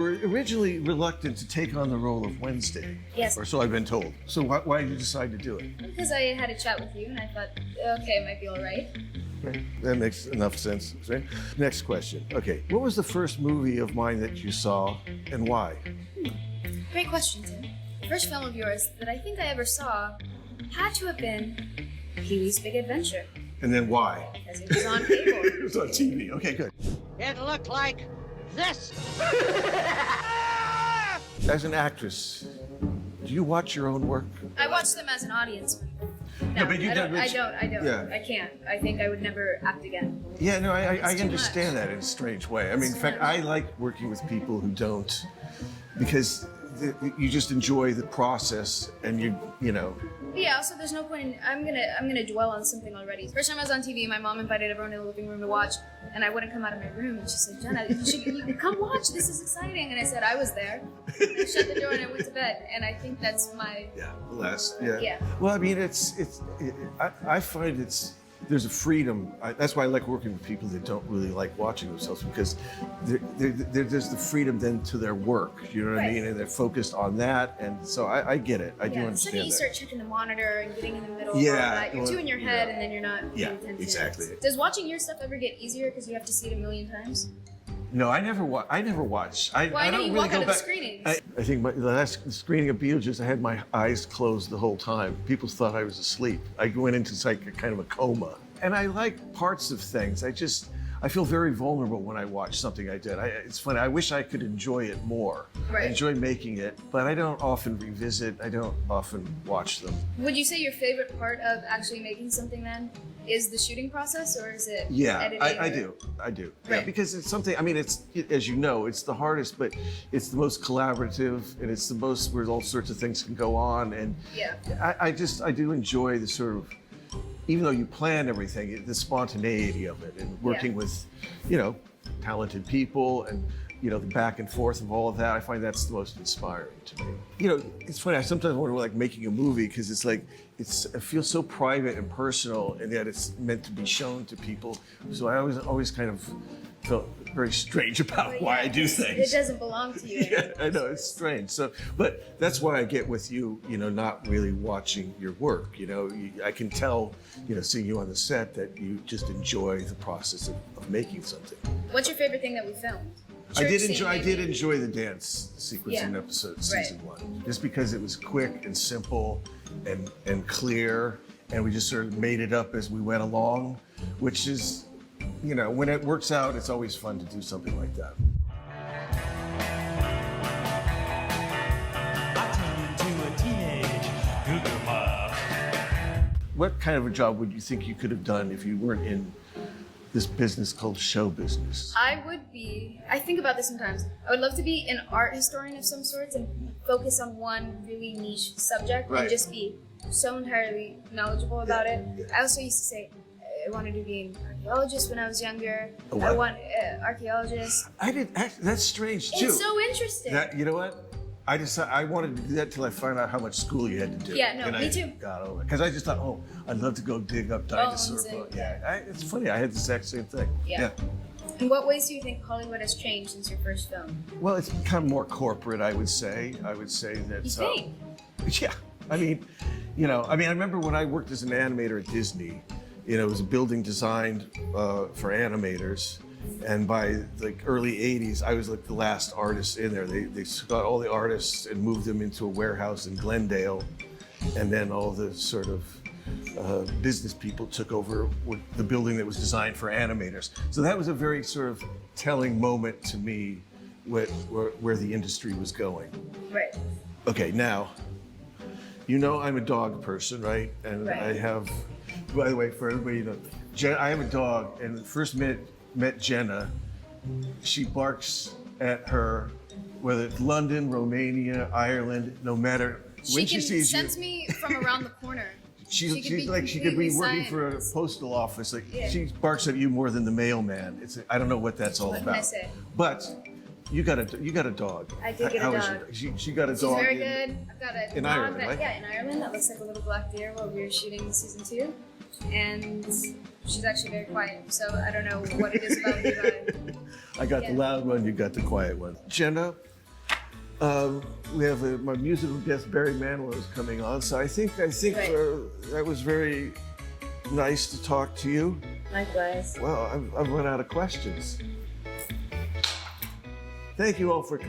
were originally reluctant to take on the role of Wednesday. Yes. Or so I've been told. So why did you decide to do it? Because I had a chat with you and I thought, okay, it might be all right. Right. That makes enough sense. Right? Next question. Okay. What was the first movie of mine that you saw and why? Great question, Tim. The first film of yours that I think I ever saw had to have been Pee-wee's Big Adventure. And then why? Because it was on cable. It was on TV. Okay, good. It looked like this. As an actress, do you watch your own work? I watch them as an audience. No, but you I don't. don't- Yeah. I can't. I think I would never act again. Yeah, no, I It's too understand much. that in a strange way. I mean, in It's fact, too much. I like working with people who don't, because you just enjoy the process, and you know. But yeah. Also, there's no point in. I'm gonna dwell on something already. First time I was on TV, my mom invited everyone in the living room to watch, and I wouldn't come out of my room. And she said, "Jenna, you come watch. This is exciting." And I said, "I was there." And I shut the door and I went to bed. And I think that's my. Yeah, less. Yeah. Yeah. Well, I mean, I find there's a freedom. That's why I like working with people that don't really like watching themselves, because there's the freedom then to their work. You know what I Right. mean? And they're focused on that, and so I get it. I do Yeah, understand second you that. start checking the monitor and getting in the middle of Yeah, all that, you're well, too in your head yeah. and then you're not Yeah, paying attention. exactly. Does watching your stuff ever get easier because you have to see it a million times? No, I never watch. I Well, I know don't you really walk go out of back. the screenings. I think the last screening of Beetlejuice, I had my eyes closed the whole time. People thought I was asleep. I went into like a kind of a coma. And I like parts of things. I feel very vulnerable when I watch something I did. It's funny. I wish I could enjoy it more. Right. I enjoy making it, but I don't often revisit. I don't often watch them. Would you say your favorite part of actually making something then is the shooting process, or is it Yeah, editing? I or- do. I do. Yeah, Right. because it's something, I mean, as you know, it's the hardest, but it's the most collaborative, and it's the most where all sorts of things can go on. And Yeah. I do enjoy the sort of, even though you plan everything, the spontaneity of it, and working Yeah. with, talented people, and the back and forth of all of that. I find that's the most inspiring to me. It's funny. I sometimes wonder, like, making a movie, because it's like it feels so private and personal, and yet it's meant to be shown to people. So I always kind of felt very strange about But why yeah, I do It things. doesn't belong to you. Yeah, I know, it's strange. So, but that's why I get with you, not really watching your work. I can tell, seeing you on the set, that you just enjoy the process of making something. What's your favorite thing that we filmed? I Church did scene, enjoy maybe? the dance sequence Yeah. in episode Right. season 1, just because it was quick and simple and clear, and we just sort of made it up as we went along, which is, when it works out, it's always fun to do something like that. I turned into a teenage cougar pup. What kind of a job would you think you could have done if you weren't in this business called show business? I think about this sometimes. I would love to be an art historian of some sorts and focus on one really niche subject Right. and just be so entirely knowledgeable about it. Yeah. I also used to say I wanted to be an archaeologist when I was younger. A I what? want archaeologist. That's strange too. It's so interesting. You know what? I wanted to do that till I found out how much school you had to do. Yeah, no, And me I too. got over it. Because I just thought, I'd love to go dig up dinosaur Bones and- bones. Yeah, it's funny. I had the exact same thing. Yeah. In what ways do you think Hollywood has changed since your first film? Well, it's become more corporate, I would say. I would say that. You think? Yeah. I mean, I remember when I worked as an animator at Disney, it was a building designed for animators. And by the early 80s, I was like the last artist in there. They got all the artists and moved them into a warehouse in Glendale. And then all the sort of business people took over with the building that was designed for animators. So that was a very sort of telling moment to me where the industry was going. Right. Okay, now, I'm a dog person, right? And Right. I have, by the way, for everybody I have a dog, and first met Jenna, she barks at her, whether it's London, Romania, Ireland, no matter when she sees you. sense me from around the corner. She could be completely working for a silent. postal office. Like, Yeah. she barks at you more than the mailman. I don't know what that's all What about. can I say? But you got a dog. I did get a How is dog. she got a She's dog. very good. I've got a in dog Ireland, that, right? Yeah, in Ireland. That looks like a little black deer while we were shooting season 2. And she's actually very quiet, so I don't know what it is about me, but I got Yeah. the loud one, you got the quiet one. Jenna, We have my musical guest Barry Manilow is coming on, so I think Right. that was very nice to talk to you. Likewise. Well, I've run out of questions. Thank you all for coming.